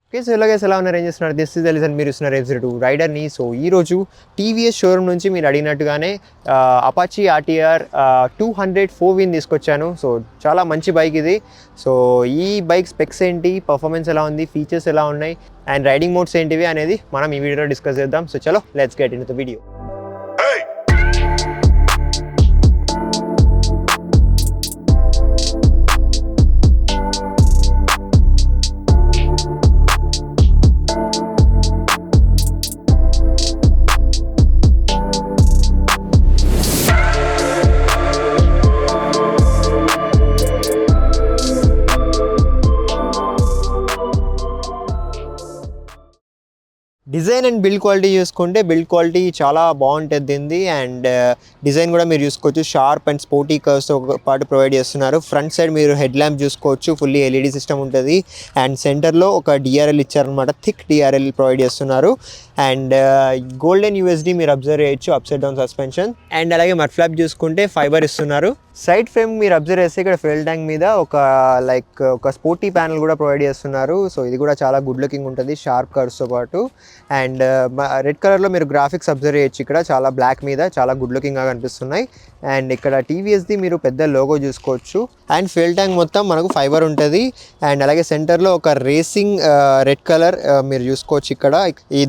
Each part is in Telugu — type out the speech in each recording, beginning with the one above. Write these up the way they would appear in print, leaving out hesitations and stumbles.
ఓకే. సో ఇలాగే ఎలా ఉన్నారు, ఏం చేస్తున్నారు? దిస్ ఇస్ ఎలిసన్, మీరు ఇస్తున్నారు F02 రైడర్ని. సో ఈరోజు టీవీఎస్ షోరూమ్ నుంచి మీరు అడిగినట్టుగానే అపాచీ ఆర్టీఆర్ 200 4V తీసుకొచ్చాను. సో చాలా మంచి బైక్ ఇది. సో ఈ బైక్ స్పెక్స్ ఏంటి, పర్ఫార్మెన్స్ ఎలా ఉంది, ఫీచర్స్ ఎలా ఉన్నాయి అండ్ రైడింగ్ మోడ్స్ ఏంటివి అనేది మనం ఈ వీడియోలో డిస్కస్ చేద్దాం. సో చలో let's get in to the video. Design and build quality చూసుకుంటే బిల్డ్ క్వాలిటీ చాలా బాగుంటుంది దీనిది. అండ్ డిజైన్ కూడా మీరు చూసుకోవచ్చు, షార్ప్ అండ్ స్పోర్టీ కర్వ్స్తో పాటు ప్రొవైడ్ చేస్తున్నారు. ఫ్రంట్ సైడ్ మీరు హెడ్ ల్యాంప్ చూసుకోవచ్చు, ఫుల్లీ ఎల్ఈడి సిస్టమ్ ఉంటుంది. అండ్ సెంటర్లో ఒక డిఆర్ఎల్ ఇచ్చారనమాట, థిక్ డిఆర్ఎల్ ప్రొవైడ్ చేస్తున్నారు. అండ్ గోల్డెన్ యూఎస్డి మీరు అబ్జర్వ్ చేయొచ్చు, అప్సైడ్ డౌన్ సస్పెన్షన్. అండ్ అలాగే మడ్ ఫ్లాప్ చూసుకుంటే ఫైబర్ ఇస్తున్నారు. సైడ్ ఫ్రేమ్ మీరు అబ్జర్వ్ చేస్తే ఇక్కడ ఫెయిల్ ట్యాంక్ మీద ఒక స్పోర్టీ ప్యానల్ కూడా ప్రొవైడ్ చేస్తున్నారు. సో ఇది కూడా చాలా గుడ్ లుకింగ్ ఉంటుంది, షార్ప్ కర్వ్స్తో పాటు. అండ్ రెడ్ కలర్లో మీరు గ్రాఫిక్స్ అబ్జర్వ్ చేయొచ్చు, ఇక్కడ చాలా బ్లాక్ మీద చాలా గుడ్ లుకింగ్గా కనిపిస్తున్నాయి. అండ్ ఇక్కడ టీవీఎస్ది మీరు పెద్ద లోగో చూసుకోవచ్చు. అండ్ ఫెయిల్ ట్యాంక్ మొత్తం మనకు ఫైబర్ ఉంటుంది. అండ్ అలాగే సెంటర్లో ఒక రేసింగ్ రెడ్ కలర్ మీరు చూసుకోవచ్చు. ఇక్కడ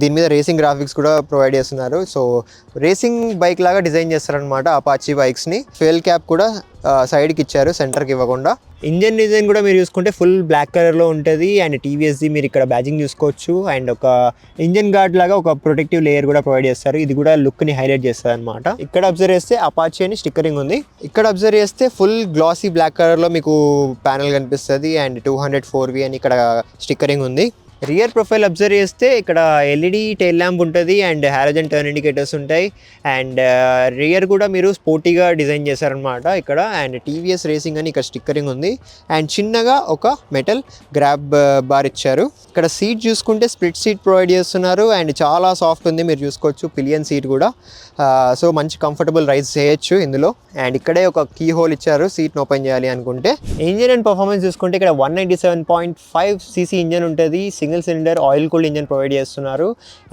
దీని మీద రేసింగ్ గ్రాఫిక్స్ కూడా ప్రొవైడ్ చేస్తున్నారు. సో రేసింగ్ బైక్ లాగా డిజైన్ చేస్తారనమాట అపాచీ బైక్స్ని. ఫెయిల్ క్యాప్ కూడా సైడ్కి ఇచ్చారు, సెంటర్కి ఇవ్వకుండా. ఇంజన్ డిజైన్ కూడా మీరు చూసుకుంటే ఫుల్ బ్లాక్ కలర్లో ఉంటుంది. అండ్ టీవీఎస్ది మీరు ఇక్కడ బ్యాజింగ్ చూసుకోవచ్చు. అండ్ ఒక ఇంజన్ గార్డ్ లాగా ఒక ప్రొటెక్టివ్ లేయర్ కూడా ప్రొవైడ్ చేస్తారు, ఇది కూడా లుక్ని హైలైట్ చేస్తుంది అనమాట. ఇక్కడ అబ్జర్వ్ చేస్తే అపాచీ అని స్టిక్కరింగ్ ఉంది. ఇక్కడ అబ్జర్వ్ చేస్తే ఫుల్ గ్లాసీ బ్లాక్ కలర్లో మీకు ప్యానల్ కనిపిస్తుంది. అండ్ 200 4V అని ఇక్కడ స్టిక్కరింగ్ ఉంది. రియర్ ప్రొఫైల్ అబ్జర్వ్ చేస్తే ఇక్కడ ఎల్ఈడి టైల్ ల్యాంప్ ఉంటుంది. అండ్ హాలోజన్ టర్న్ ఇండికేటర్స్ ఉంటాయి. అండ్ రియర్ కూడా మీరు స్పోర్టీగా డిజైన్ చేశారనమాట ఇక్కడ. అండ్ టీవీఎస్ రేసింగ్ అని ఇక్కడ స్టిక్కరింగ్ ఉంది. అండ్ చిన్నగా ఒక మెటల్ గ్రాబ్ బార్ ఇచ్చారు. ఇక్కడ సీట్ చూసుకుంటే స్ప్లిట్ సీట్ ప్రొవైడ్ చేస్తున్నారు. అండ్ చాలా సాఫ్ట్ ఉంది, మీరు చూసుకోవచ్చు పిలియన్ సీట్ కూడా. సో మంచి కంఫర్టబుల్ రైజ్ చేయొచ్చు ఇందులో. అండ్ ఇక్కడే ఒక కీ హోల్ ఇచ్చారు సీట్ని ఓపెన్ చేయాలి అనుకుంటే. ఇంజిన్ అండ్ పర్ఫార్మెన్స్ చూసుకుంటే ఇక్కడ 197.5 cc ఇంజన్ ఉంటుంది. Single cylinder oil cooled engine provide చేస్తున్నారు.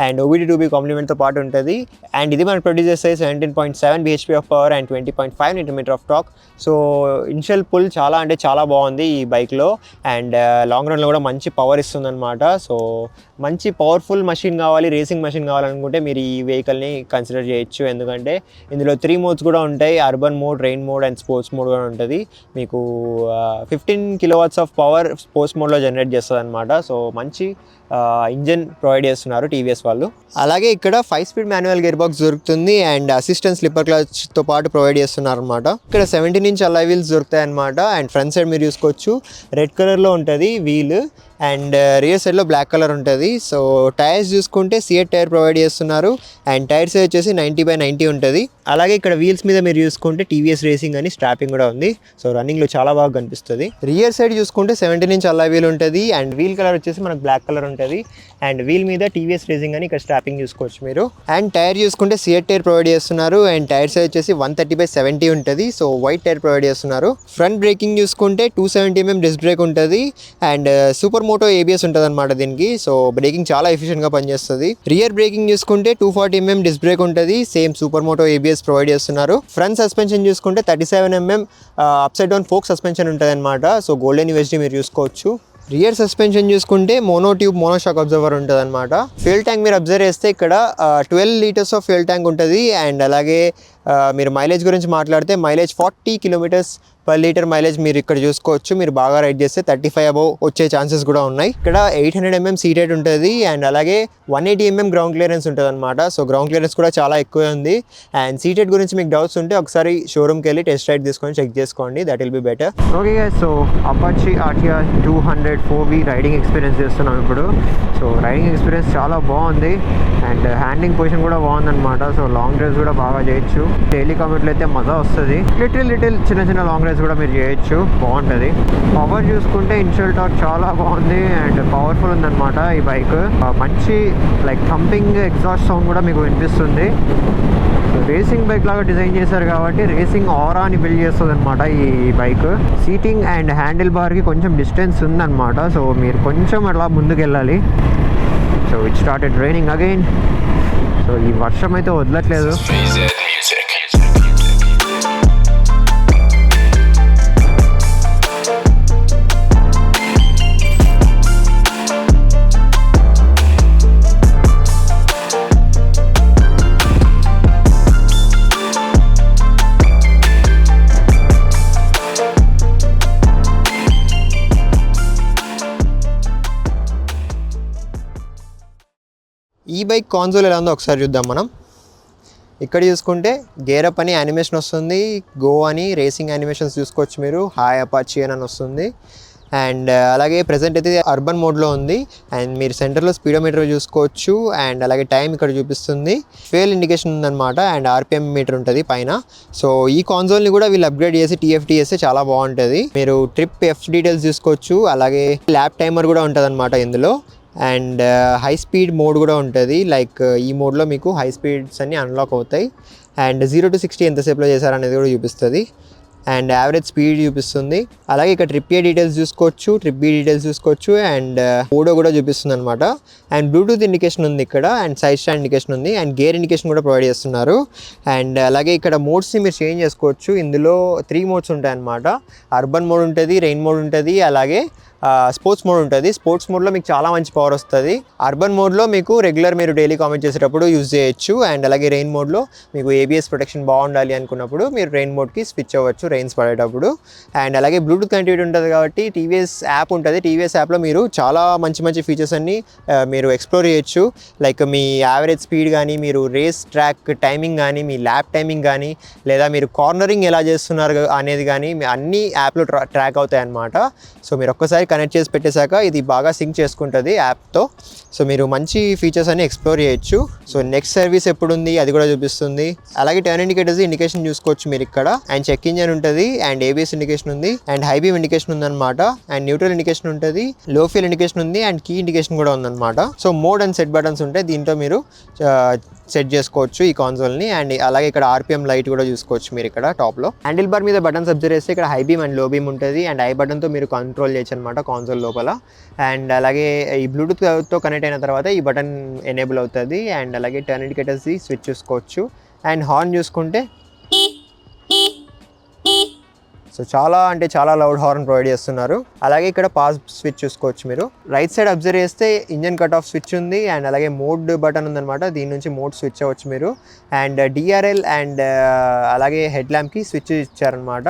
అండ్ OBD2B కాంప్లిమెంట్తో పాటు ఉంటుంది. అండ్ ఇది మనకు ప్రొడ్యూస్ చేస్తాయి 17.7 bhp of power and 20.5 Nm of torque. So initial pull చాలా అంటే చాలా బాగుంది ఈ బైక్లో. అండ్ లాంగ్ రన్లో కూడా మంచి పవర్ ఇస్తుంది అనమాట. సో మంచి పవర్ఫుల్ మషిన్ కావాలి, రేసింగ్ మషిన్ కావాలనుకుంటే మీరు ఈ వెహికల్ని కన్సిడర్ చేయొచ్చు. ఎందుకంటే ఇందులో 3 మోడ్స్ కూడా ఉంటాయి, urban mode, rain mode and sports mode కూడా ఉంటుంది. మీకు 15 kW ఆఫ్ పవర్ స్పోర్ట్స్ మోడ్లో జనరేట్ చేస్తుంది అనమాట. సో మంచి ఇంజన్ ప్రొవైడ్ చేస్తున్నారు టీవీఎస్ వాళ్ళు. అలాగే ఇక్కడ 5 స్పీడ్ మాన్యువల్ గేర్ బాక్స్ దొరుకుతుంది. అండ్ అసిస్టెంట్ స్లిప్పర్ క్లచ్తో పాటు ప్రొవైడ్ చేస్తున్నారు అనమాట. ఇక్కడ 17 inch అలాయ్ వీల్స్ దొరుకుతాయి అనమాట. అండ్ ఫ్రంట్ సైడ్ మీరు చూసుకోవచ్చు రెడ్ కలర్లో ఉంటుంది వీల్. అండ్ రియర్ సైడ్లో బ్లాక్ కలర్ ఉంటుంది. సో టైర్స్ చూసుకుంటే సిఎట్ టైర్ ప్రొవైడ్ చేస్తున్నారు. అండ్ టైర్స్ వచ్చేసి 90/90 ఉంటుంది. అలాగే ఇక్కడ వీల్స్ మీద మీరు చూసుకుంటే టీవీఎస్ రేసింగ్ అని స్ట్రాపింగ్ కూడా ఉంది. సో రన్నింగ్లో చాలా బాగా కనిపిస్తుంది. రియర్ సైడ్ చూసుకుంటే 17 inch అలా వీల్ ఉంటుంది. అండ్ వీల్ కలర్ వచ్చేసి మనకు బ్లాక్ కలర్ ఉంటుంది. అండ్ వీల్ మీద టీవీఎస్ రేసింగ్ అని ఇక్కడ స్ట్రాపింగ్ చూసుకోవచ్చు మీరు. అండ్ టైర్ చూసుకుంటే సిఎట్ టైర్ ప్రొవైడ్ చేస్తున్నారు. అండ్ టైర్ సైజ్ వచ్చేసి 130/70 ఉంటుంది. సో వైట్ టైర్ ప్రొవైడ్ చేస్తున్నారు. ఫ్రంట్ బ్రేకింగ్ చూసుకుంటే 270 mm డిస్క్ బ్రేక్ ఉంటుంది. అండ్ సూపర్ మోటో ఏబిఎస్ ఉంటుంది అనమాట దీనికి. సో బ్రేకింగ్ చాలా ఎఫిషియెంట్గా పనిచేస్తుంది. రియర్ బ్రేకింగ్ చూసుకుంటే 240 mm డిస్క్ బ్రేక్ ఉంటుంది. Same super moto ABS provide చేస్తున్నారు. ఫ్రంట్ సస్పెన్షన్ చూసుకుంటే 37 mm upside down fork suspension ఉంటుంది అనమాట. సో గోల్డెన్ యూఎస్డి మీరు చూసుకోవచ్చు. రియర్ సస్పెన్షన్ చూసుకుంటే mono tube mono shock absorber ఉంటుంది అనమాట. ఫ్యూయల్ ట్యాంక్ మీరు అబ్జర్వ్ చేస్తే ఇక్కడ 12 liters ఆఫ్ ఫ్యూయల్ ట్యాంక్ ఉంటుంది. అండ్ అలాగే మీరు మైలేజ్ గురించి మాట్లాడితే మైలేజ్ 40 km/L మైలేజ్ మీరు ఇక్కడ చూసుకోవచ్చు. మీరు బాగా రైడ్ చేస్తే 35 above వచ్చే ఛాన్సెస్ కూడా ఉన్నాయి. ఇక్కడ 800 mm సీట్ హైట్ ఉంటుంది. అండ్ అలాగే 180 mm గ్రౌండ్ క్లియరెన్స్ ఉంటుంది అనమాట. సో గ్రౌండ్ క్లియరెన్స్ కూడా చాలా ఎక్కువ ఉంది. అండ్ సీట్ హైట్ గురించి మీకు డౌట్స్ ఉంటే ఒకసారి షోరూమ్కి వెళ్ళి టెస్ట్ రైడ్ తీసుకొని చెక్ చేసుకోండి, that will be better. Okay guys, so Apache RTR 200 4V riding experience చేస్తున్నాం ఇప్పుడు. సో రైడింగ్ ఎక్స్పీరియన్స్ చాలా బాగుంది. అండ్ హ్యాండింగ్ పొజిషన్ కూడా బాగుందన్నమాట. సో లాంగ్ డ్రైవ్స్ కూడా బాగా చేయొచ్చు. డైలీ కమ్యూట్లో అయితే మజా వస్తుంది. లిటిల్ చిన్న లాంగ్ డ్రైవ్స్ ఎక్సర్సైజ్ కూడా మీరు చేయొచ్చు, బాగుంటుంది. పవర్ చూసుకుంటే ఇనిషియల్ టార్క్ చాలా బాగుంది అండ్ పవర్ఫుల్ ఉందన్నమాట ఈ బైక్. మంచి లైక్ థంపింగ్ ఎగ్జాస్ట్ సౌండ్ కూడా మీకు వినిపిస్తుంది. రేసింగ్ బైక్ లాగా డిజైన్ చేశారు కాబట్టి రేసింగ్ ఆరాని బిల్డ్ చేస్తుంది అనమాట ఈ బైక్. సీటింగ్ అండ్ హ్యాండిల్ బార్కి కొంచెం డిస్టెన్స్ ఉందన్నమాట, సో మీరు కొంచెం అలా ముందుకు వెళ్ళాలి. So it started raining again. So ఈ వర్షం అయితే వదలట్లేదు. ఈ బైక్ కాన్సోల్ ఎలా ఉందో ఒకసారి చూద్దాం మనం. ఇక్కడ చూసుకుంటే గేర్ అప్ అని యానిమేషన్ వస్తుంది, గో అని రేసింగ్ యానిమేషన్స్ చూసుకోవచ్చు మీరు, హాయ్ అపాచీ అని వస్తుంది. అండ్ అలాగే ప్రజెంట్ అయితే అర్బన్ మోడ్లో ఉంది. అండ్ మీరు సెంటర్లో స్పీడోమీటర్ చూసుకోవచ్చు. అండ్ అలాగే టైం ఇక్కడ చూపిస్తుంది, ఫ్యూయల్ ఇండికేషన్ ఉందన్నమాట. అండ్ ఆర్పిఎం మీటర్ ఉంటుంది పైన. సో ఈ కాన్సోల్ని కూడా వీళ్ళు అప్గ్రేడ్ చేసి టీఎఫ్టీ చేస్తే చాలా బాగుంటుంది. మీరు ట్రిప్ ఎఫ్ డీటెయిల్స్ చూసుకోవచ్చు. అలాగే ల్యాప్ టైమర్ కూడా ఉంటుంది అనమాట ఇందులో. అండ్ హై స్పీడ్ మోడ్ కూడా ఉంటుంది. లైక్ ఈ మోడ్లో మీకు హై స్పీడ్స్ అన్నీ అన్లాక్ అవుతాయి. అండ్ 0 to 60 ఎంతసేపులో చేశారనేది కూడా చూపిస్తుంది. అండ్ యావరేజ్ స్పీడ్ చూపిస్తుంది. అలాగే ఇక్కడ ట్రిప్ ఏ డీటెయిల్స్ చూసుకోవచ్చు, ట్రిప్ బి డీటెయిల్స్ చూసుకోవచ్చు. అండ్ ఓడో కూడా చూపిస్తుంది అనమాట. అండ్ బ్లూటూత్ ఇండికేషన్ ఉంది ఇక్కడ. అండ్ సైడ్ స్టాండ్ ఇండికేషన్ ఉంది. అండ్ గేర్ ఇండికేషన్ కూడా ప్రొవైడ్ చేస్తున్నారు. అండ్ అలాగే ఇక్కడ మోడ్స్ని మీరు చేంజ్ చేసుకోవచ్చు. ఇందులో 3 మోడ్స్ ఉంటాయి అనమాట. అర్బన్ మోడ్ ఉంటుంది, రెయిన్ మోడ్ ఉంటుంది, అలాగే స్పోర్ట్స్ మోడ్ ఉంటుంది. స్పోర్ట్స్ మోడ్లో మీకు చాలా మంచి పవర్ వస్తుంది. అర్బన్ మోడ్లో మీకు రెగ్యులర్ మీరు డైలీ కామెంట్ చేసేటప్పుడు యూజ్ చేయొచ్చు. అండ్ అలాగే రెయిన్ మోడ్లో మీకు ఏబిఎస్ ప్రొటెక్షన్ బాగుండాలి అనుకున్నప్పుడు మీరు రెయిన్ మోడ్కి స్విచ్ అవ్వచ్చు రెయిన్స్ పడేటప్పుడు. అండ్ అలాగే బ్లూటూత్ కనెక్టివిటీ ఉంటుంది కాబట్టి టీవీఎస్ యాప్ ఉంటుంది. టీవీఎస్ యాప్లో మీరు చాలా మంచి మంచి ఫీచర్స్ అన్ని మీరు ఎక్స్ప్లోర్ చేయొచ్చు. లైక్ మీ యావరేజ్ స్పీడ్ కానీ, మీరు రేస్ ట్రాక్ టైమింగ్ కానీ, మీ ల్యాప్ టైమింగ్ కానీ, లేదా మీరు కార్నరింగ్ ఎలా చేస్తున్నారు అనేది కానీ అన్ని యాప్లో ట్రాక్ అవుతాయి అన్నమాట. సో మీరు ఒక్కసారి కనెక్ట్ చేసి పెట్టేశాక ఇది బాగా సింక్ చేసుకుంటుంది యాప్తో. సో మీరు మంచి ఫీచర్స్ అన్ని ఎక్స్ప్లోర్ చేయొచ్చు. సో నెక్స్ట్ సర్వీస్ ఎప్పుడు ఉంది అది కూడా చూపిస్తుంది. అలాగే టర్న్ ఇండికేషన్ చూసుకోవచ్చు మీరు ఇక్కడ. అండ్ చెక్ ఇంజన్ ఉంటుంది, అండ్ ఏబిఎస్ ఇండికేషన్ ఉంది, అండ్ హై బీమ్ ఇండికేషన్ ఉందన్నమాట. అండ్ న్యూట్రల్ ఇండికేషన్ ఉంటుంది, లో ఫ్యూయల్ ఇండికేషన్ ఉంది, అండ్ కీ ఇండికేషన్ కూడా ఉందన్నమాట. So mode and set buttons ఉంటాయి, దీంట్లో మీరు సెట్ చేసుకోవచ్చు ఈ కాన్సోల్ని. అండ్ అలాగే ఇక్కడ ఆర్పిఎం లైట్ కూడా చూసుకోవచ్చు మీరు ఇక్కడ టాప్లో. హ్యాండిల్ బార్ మీద బటన్స్ అబ్జర్వ్ చేస్తే ఇక్కడ హై బీమ్ అండ్ లో బీమ్ ఉంటుంది. అండ్ ఐ బటన్తో మీరు కంట్రోల్ చేయొచ్చు అనమాట కాన్సోల్ లోపల. అండ్ అలాగే ఈ బ్లూటూత్తో కనెక్ట్ అయిన తర్వాత ఈ బటన్ ఎనేబుల్ అవుతుంది. అండ్ అలాగే టర్న్ ఇండికేటర్స్ది స్విచ్ చూసుకోవచ్చు. అండ్ హార్న్ చూసుకుంటే సో చాలా లౌడ్ హార్న్ ప్రొవైడ్ చేస్తున్నారు. అలాగే ఇక్కడ పాస్ స్విచ్ చూసుకోవచ్చు మీరు. రైట్ సైడ్ అబ్జర్వ్ చేస్తే ఇంజన్ కట్ ఆఫ్ స్విచ్ ఉంది. అండ్ అలాగే మోడ్ బటన్ ఉందన్నమాట, దీని నుంచి మోడ్ స్విచ్ అవ్వచ్చు మీరు. అండ్ డిఆర్ఎల్ అండ్ అలాగే హెడ్ ల్యాంప్కి స్విచ్ ఇచ్చారనమాట.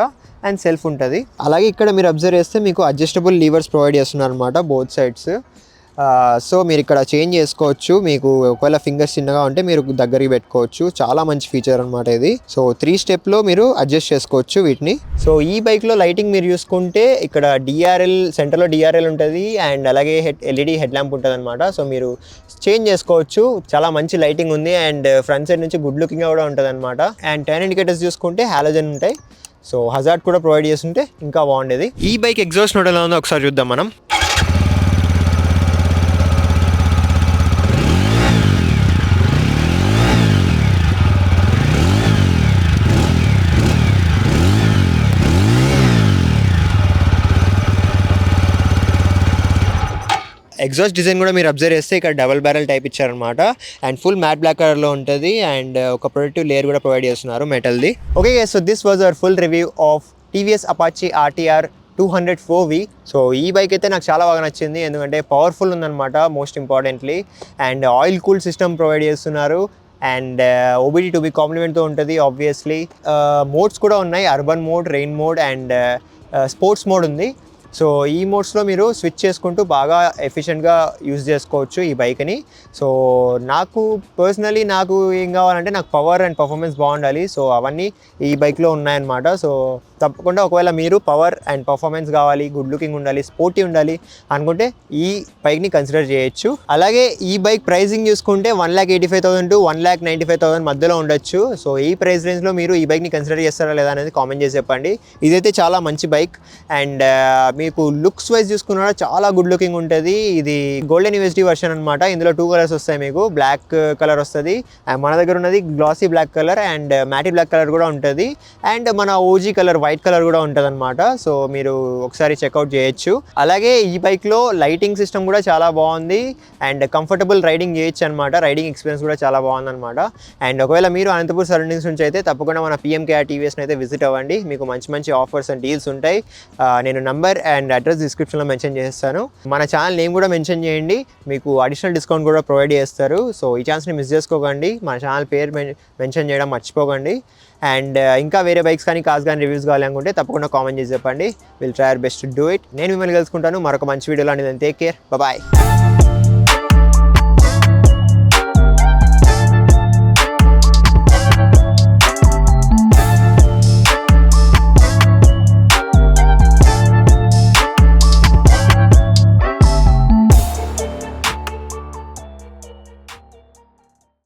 అండ్ సెల్ఫ్ ఉంటుంది. అలాగే ఇక్కడ మీరు అబ్జర్వ్ చేస్తే మీకు అడ్జస్టబుల్ లీవర్స్ ప్రొవైడ్ చేస్తున్నారు అనమాట బోత్ సైడ్స్. సో మీరు ఇక్కడ చేంజ్ చేసుకోవచ్చు. మీకు ఒకవేళ ఫింగర్స్ చిన్నగా ఉంటే మీరు దగ్గరికి పెట్టుకోవచ్చు. చాలా మంచి ఫీచర్ అనమాట ఇది. సో 3 స్టెప్లో మీరు అడ్జస్ట్ చేసుకోవచ్చు వీటిని. సో ఈ బైక్లో లైటింగ్ మీరు చూసుకుంటే ఇక్కడ డిఆర్ఎల్ సెంటర్లో డిఆర్ఎల్ ఉంటుంది. అండ్ అలాగే ఎల్ఈడి హెడ్ ల్యాంప్ ఉంటుంది అనమాట. సో మీరు చేంజ్ చేసుకోవచ్చు. చాలా మంచి లైటింగ్ ఉంది. అండ్ ఫ్రంట్ సైడ్ నుంచి గుడ్ లుకింగ్గా కూడా ఉంటుంది అనమాట. అండ్ టర్న్ ఇండికేటర్స్ చూసుకుంటే హాలోజన్ ఉంటాయి. సో హజార్డ్ కూడా ప్రొవైడ్ చేస్తుంటే ఇంకా బాగుండేది. ఈ బైక్ ఎగ్జాస్ట్ నోట్ ఎలా ఉందో ఒకసారి చూద్దాం మనం. ఎగ్జాస్ట్ డిజైన్ కూడా మీరు అబ్జర్వ్ చేస్తే ఇక్కడ డబుల్ బ్యారెల్ టైప్ ఇచ్చారనమాట. అండ్ ఫుల్ మ్యాట్ బ్లాక్ కలర్లో ఉంటుంది. అండ్ ఒక ప్రొటెక్టివ్ లేయర్ కూడా ప్రొవైడ్ చేస్తున్నారు మెటల్ది. Okay so this was our full review of TVS Apache RTR 204V. So ఈ బైక్ అయితే నాకు చాలా బాగా నచ్చింది, ఎందుకంటే పవర్ఫుల్ ఉందన్నమాట most importantly. And oil cool system provide చేస్తున్నారు. అండ్ ఓబిడి టు బి కాంప్లిమెంట్తో ఉంటుంది ఆబ్వియస్లీ. మోడ్స్ కూడా ఉన్నాయి, urban mode, rain mode and sports mode ఉంది. సో ఈ మోడ్స్లో మీరు స్విచ్ చేసుకుంటూ బాగా ఎఫిషియెంట్గా యూజ్ చేసుకోవచ్చు ఈ బైక్ని. సో నాకు పర్సనలీ నాకు ఏం కావాలంటే నాకు పవర్ అండ్ పర్ఫార్మెన్స్ బాగుండాలి. సో అవన్నీ ఈ బైక్లో ఉన్నాయన్నమాట. సో తప్పకుండా ఒకవేళ మీరు పవర్ అండ్ పర్ఫార్మెన్స్ కావాలి, గుడ్ లుకింగ్ ఉండాలి, స్పోర్టీ ఉండాలి అనుకుంటే ఈ బైక్ని కన్సిడర్ చేయొచ్చు. అలాగే ఈ బైక్ ప్రైసింగ్ చూసుకుంటే 1,85,000 to 1,95,000 మధ్యలో ఉండొచ్చు. సో ఈ ప్రైస్ రేంజ్లో మీరు ఈ బైక్ని కన్సిడర్ చేస్తారా లేదా అనేది కామెంట్ చేసి చెప్పండి. ఇదైతే చాలా మంచి బైక్ అండ్ మీకు లుక్స్ వైజ్ చూసుకున్నా చాలా గుడ్ లుకింగ్ ఉంటుంది. ఇది గోల్డెన్ యూఎస్డి వర్షన్ అనమాట. ఇందులో 2 కలర్స్ వస్తాయి, మీకు బ్లాక్ కలర్ వస్తుంది, మన దగ్గర ఉన్నది glossy black colour and matte black colour కూడా ఉంటుంది, అండ్ మన ఓజీ కలర్ వైట్ కలర్ కూడా ఉంటుంది అనమాట. సో మీరు ఒకసారి చెక్అవుట్ చేయొచ్చు. అలాగే ఈ బైక్లో లైటింగ్ సిస్టమ్ కూడా చాలా బాగుంది అండ్ కంఫర్టబుల్ రైడింగ్ చేయొచ్చు అనమాట. రైడింగ్ ఎక్స్పీరియన్స్ కూడా చాలా బాగుంది అనమాట. అండ్ ఒకవేళ మీరు అనంతపూర్ సరౌండింగ్స్ నుంచి అయితే తప్పకుండా మన పిఎంకేఆర్ టీవీఎస్ని అయితే విజిట్ అవ్వండి. మీకు మంచి మంచి ఆఫర్స్ అండ్ డీల్స్ ఉంటాయి. నేను నంబర్ అండ్ అడ్రస్ డిస్క్రిప్షన్లో మెన్షన్ చేస్తాను. మన ఛానల్ నేమ్ కూడా మెన్షన్ చేయండి, మీకు అడిషనల్ డిస్కౌంట్ కూడా ప్రొవైడ్ చేస్తారు. సో ఈ ఛాన్స్ని మిస్ చేసుకోకండి, మన ఛానల్ పేరు మెన్షన్ చేయడం మర్చిపోకండి. అండ్ ఇంకా వేరే బైక్స్ కానీ కార్స్ కానీ రివ్యూస్ కావాలి అనుకుంటే తప్పకుండా కామెంట్ చేసి చెప్పండి. Will try our best to do it. నేను మిమ్మల్ని కలుసుకుంటాను మరొక మంచి వీడియోలో. Take care, bye.